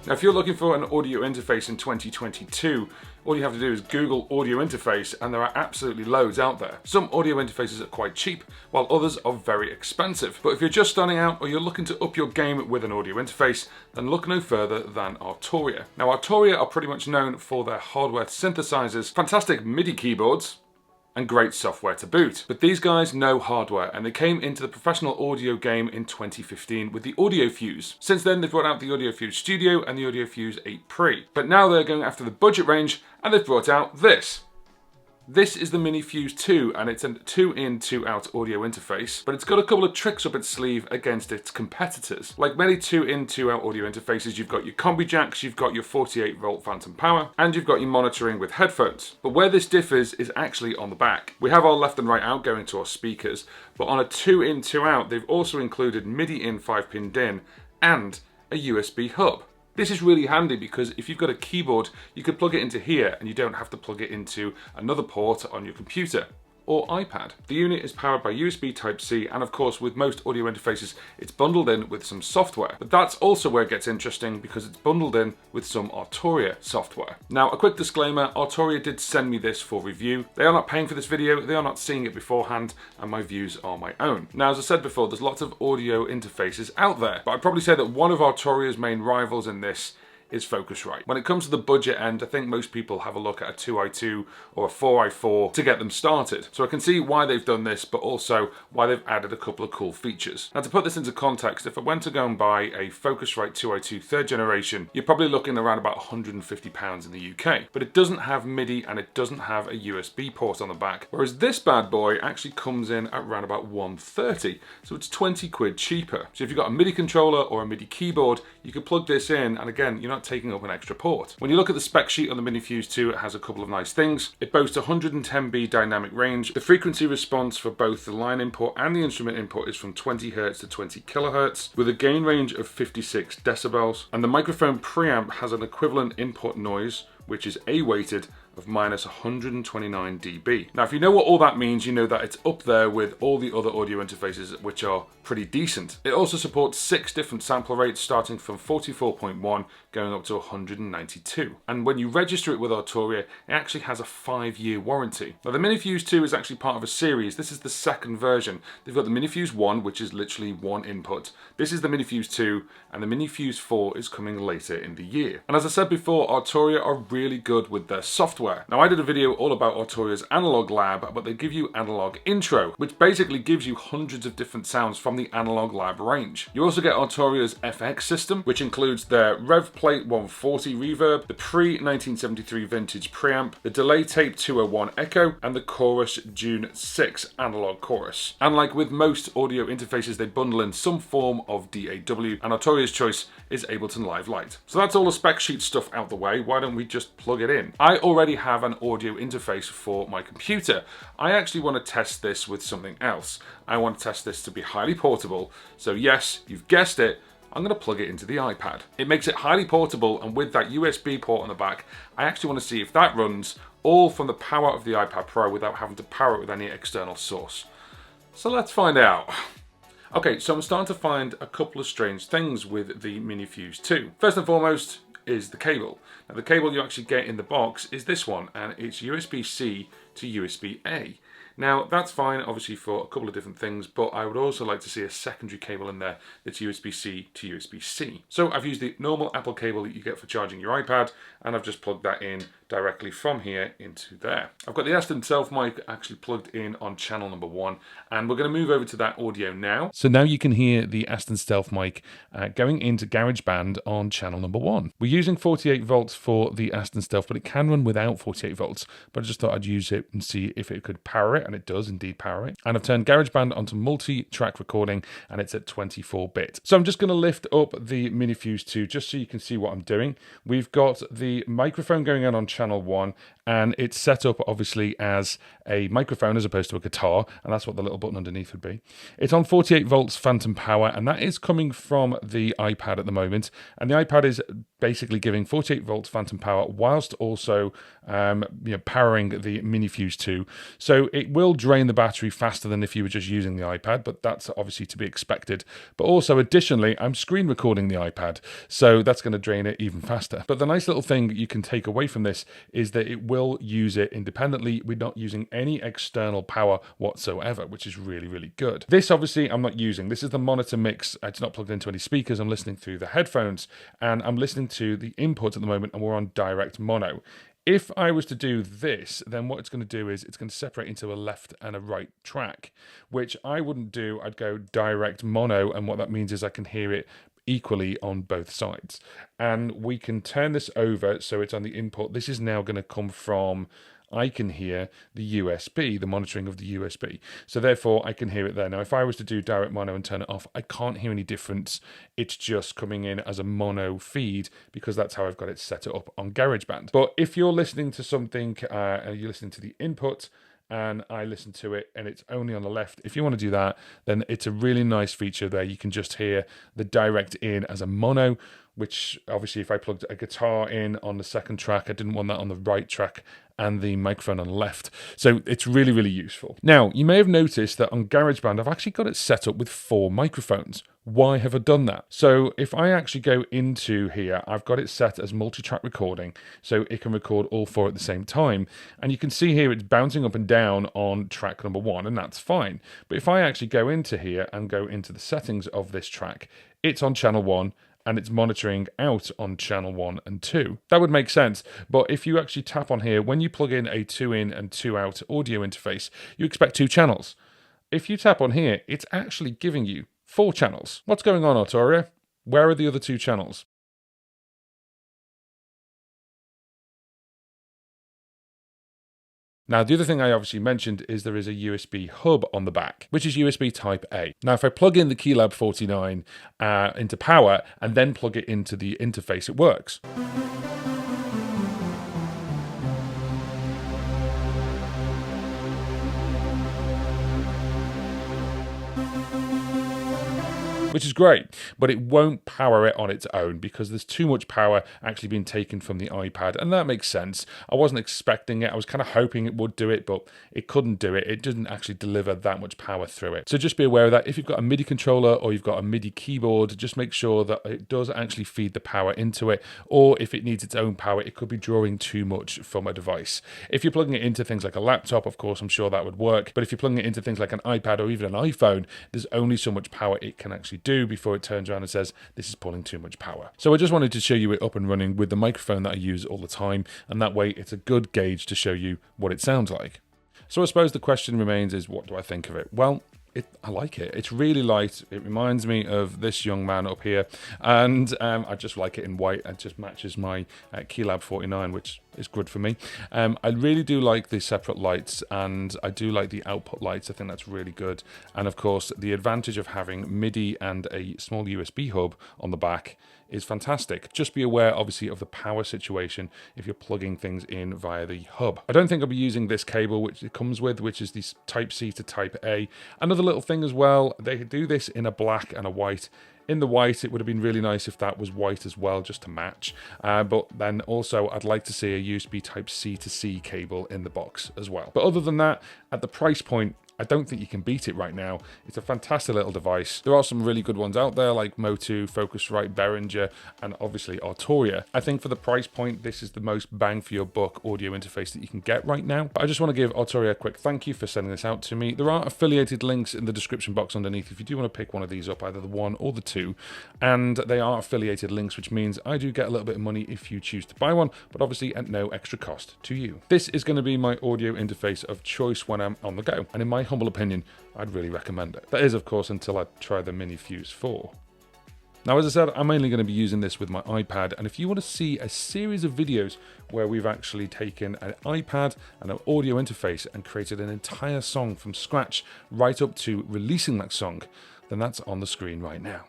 Now, if you're looking for an audio interface in 2022, all you have to do is Google audio interface, and there are absolutely loads out there. Some audio interfaces are quite cheap, while others are very expensive. But if you're just starting out or you're looking to up your game with an audio interface, then look no further than Arturia. Now, Arturia are pretty much known for their hardware synthesizers, fantastic MIDI keyboards, and great software to boot. But these guys know hardware, and they came into the professional audio game in 2015 with the AudioFuse. Since then, they've brought out the AudioFuse Studio and the AudioFuse 8 Pre. But now they're going after the budget range, and they've brought out this. This is the MiniFuse 2, and it's a 2-in, 2-out audio interface, but it's got a couple of tricks up its sleeve against its competitors. Like many 2-in, 2-out audio interfaces, you've got your combi jacks, you've got your 48-volt phantom power, and you've got your monitoring with headphones. But where this differs is actually on the back. We have our left and right out going to our speakers, but on a 2-in, 2-out, they've also included MIDI in 5-pin DIN and a USB hub. This is really handy because if you've got a keyboard, you could plug it into here and you don't have to plug it into another port on your computer or iPad. The unit is powered by USB Type-C, and of course with most audio interfaces it's bundled in with some software. But that's also where it gets interesting because it's bundled in with some Arturia software. Now, a quick disclaimer, Arturia did send me this for review. They are not paying for this video, they are not seeing it beforehand, and my views are my own. Now, as I said before, there's lots of audio interfaces out there, but I'd probably say that one of Arturia's main rivals in this is Focusrite. When it comes to the budget end, I think most people have a look at a 2i2 or a 4i4 to get them started. So I can see why they've done this, but also why they've added a couple of cool features. Now, to put this into context, if I went to go and buy a Focusrite 2i2 third generation, you're probably looking around about £150 in the UK. But it doesn't have MIDI and it doesn't have a USB port on the back, whereas this bad boy actually comes in at around about 130, so it's 20 quid cheaper. So if you've got a MIDI controller or a MIDI keyboard, you can plug this in, and again, you're not taking up an extra port. When you look at the spec sheet on the MiniFuse 2, it has a couple of nice things. It boasts 110B dynamic range. The frequency response for both the line input and the instrument input is from 20 Hz to 20 kHz, with a gain range of 56 decibels. And the microphone preamp has an equivalent input noise, which is A-weighted, of minus 129 dB. Now, if you know what all that means, you know that it's up there with all the other audio interfaces, which are pretty decent. It also supports 6 different sample rates, starting from 44.1 going up to 192. And when you register it with Arturia, it actually has a 5-year warranty. Now, the MiniFuse 2 is actually part of a series. This is the second version. They've got the MiniFuse 1, which is literally one input. This is the MiniFuse 2, and the MiniFuse 4 is coming later in the year. And as I said before, Arturia are really good with their software. Now, I did a video all about Arturia's Analog Lab, but they give you Analog Intro, which basically gives you hundreds of different sounds from the Analog Lab range. You also get Arturia's FX system, which includes their RevPlate 140 reverb, the pre-1973 vintage preamp, the Delay Tape 201 Echo, and the Chorus June 6 analog chorus. And like with most audio interfaces, they bundle in some form of DAW, and Arturia's choice is Ableton Live Lite. So that's all the spec sheet stuff out the way. Why don't we just plug it in? I already have an audio interface for my computer. I actually want to test this with something else. I want to test this to be highly portable. So yes, you've guessed it, I'm going to plug it into the iPad. It makes it highly portable, and with that USB port on the back, I actually want to see if that runs all from the power of the iPad Pro without having to power it with any external source. So let's find out. Okay, so I'm starting to find a couple of strange things with the MiniFuse 2. First and foremost is the cable. Now, the cable you actually get in the box is this one, and it's USB-C to USB-A. Now, that's fine, obviously, for a couple of different things, but I would also like to see a secondary cable in there that's USB-C to USB-C. So I've used the normal Apple cable that you get for charging your iPad, and I've just plugged that in directly from here into there. I've got the Aston Stealth mic actually plugged in on channel number 1, and we're going to move over to that audio now. So now you can hear the Aston Stealth mic going into GarageBand on channel number 1. We're using 48 volts for the Aston Stealth, but it can run without 48 volts, but I just thought I'd use it and see if it could power it, and it does indeed power it. And I've turned GarageBand onto multi-track recording, and it's at 24-bit. So I'm just going to lift up the MiniFuse 2 just so you can see what I'm doing. We've got the microphone going on channel 1, and it's set up obviously as a microphone as opposed to a guitar, and that's what the little button underneath would be. It's on 48 volts phantom power, and that is coming from the iPad at the moment, and the iPad is basically giving 48 volts phantom power whilst also powering the MiniFuse 2. So it will drain the battery faster than if you were just using the iPad, but that's obviously to be expected. But also additionally, I'm screen recording the iPad, so that's going to drain it even faster. But the nice little thing you can take away from this is that it will use it independently. We're not using any external power whatsoever, which is really, really good. This obviously I'm not using. This is the monitor mix. It's not plugged into any speakers. I'm listening through the headphones, and I'm listening to the input at the moment, and we're on direct mono. If I was to do this, then what it's going to do is it's going to separate into a left and a right track, which I wouldn't do. I'd go direct mono, and what that means is I can hear it equally on both sides. And we can turn this over so it's on the input. This is now going to come from, I can hear the USB, the monitoring of the USB. So therefore I can hear it there. Now, if I was to do direct mono and turn it off, I can't hear any difference. It's just coming in as a mono feed because that's how I've got it set up on GarageBand. But if you're listening to something, you're listening to the input, and I listen to it and it's only on the left, if you want to do that, then it's a really nice feature there. You can just hear the direct in as a mono, which obviously if I plugged a guitar in on the second track, I didn't want that on the right track and the microphone on the left. So it's really, really useful. Now, you may have noticed that on GarageBand, I've actually got it set up with 4 microphones. Why have I done that? So if I actually go into here, I've got it set as multi-track recording, so it can record all 4 at the same time. And you can see here it's bouncing up and down on track number 1, and that's fine. But if I actually go into here and go into the settings of this track, it's on channel 1, and it's monitoring out on channel 1 and 2. That would make sense, but if you actually tap on here, when you plug in a 2-in and 2-out audio interface, you expect 2 channels. If you tap on here, it's actually giving you 4 channels. What's going on, Arturia? Where are the other 2 channels? Now, the other thing I obviously mentioned is there is a USB hub on the back, which is USB Type A. Now, if I plug in the Keylab 49 into power and then plug it into the interface, it works. Which is great, but it won't power it on its own because there's too much power actually being taken from the iPad, and that makes sense. I wasn't expecting it. I was kind of hoping it would do it, but it couldn't do it. It didn't actually deliver that much power through it. So just be aware of that. If you've got a MIDI controller or you've got a MIDI keyboard, just make sure that it does actually feed the power into it, or if it needs its own power, it could be drawing too much from a device. If you're plugging it into things like a laptop, of course, I'm sure that would work, but if you're plugging it into things like an iPad or even an iPhone, there's only so much power it can actually do before it turns around and says this is pulling too much power. So I just wanted to show you it up and running with the microphone that I use all the time, and that way it's a good gauge to show you what it sounds like. So I suppose the question remains is, what do I think of it? Well, I like it. It's really light. It reminds me of this young man up here, and I just like it in white. It just matches my Keylab 49, which is good for me. I really do like the separate lights, and I do like the output lights. I think that's really good. And of course, the advantage of having MIDI and a small USB hub on the back is fantastic. Just be aware, obviously, of the power situation if you're plugging things in via the hub. I don't think I'll be using this cable which it comes with, which is the Type C to Type A. Another little thing as well, they do this in a black and a white. In the white, it would have been really nice if that was white as well, just to match. But then also, I'd like to see a USB Type C to C cable in the box as well. But other than that, at the price point, I don't think you can beat it right now. It's a fantastic little device. There are some really good ones out there like Motu, Focusrite, Behringer, and obviously Arturia. I think for the price point, this is the most bang for your buck audio interface that you can get right now. But I just want to give Arturia a quick thank you for sending this out to me. There are affiliated links in the description box underneath if you do want to pick one of these up, either the 1 or the 2. And they are affiliated links, which means I do get a little bit of money if you choose to buy one, but obviously at no extra cost to you. This is going to be my audio interface of choice when I'm on the go. And in my humble opinion, I'd really recommend it. That is, of course, until I try the MiniFuse 4. Now, as I said, I'm mainly going to be using this with my iPad, and if you want to see a series of videos where we've actually taken an iPad and an audio interface and created an entire song from scratch right up to releasing that song, then that's on the screen right now.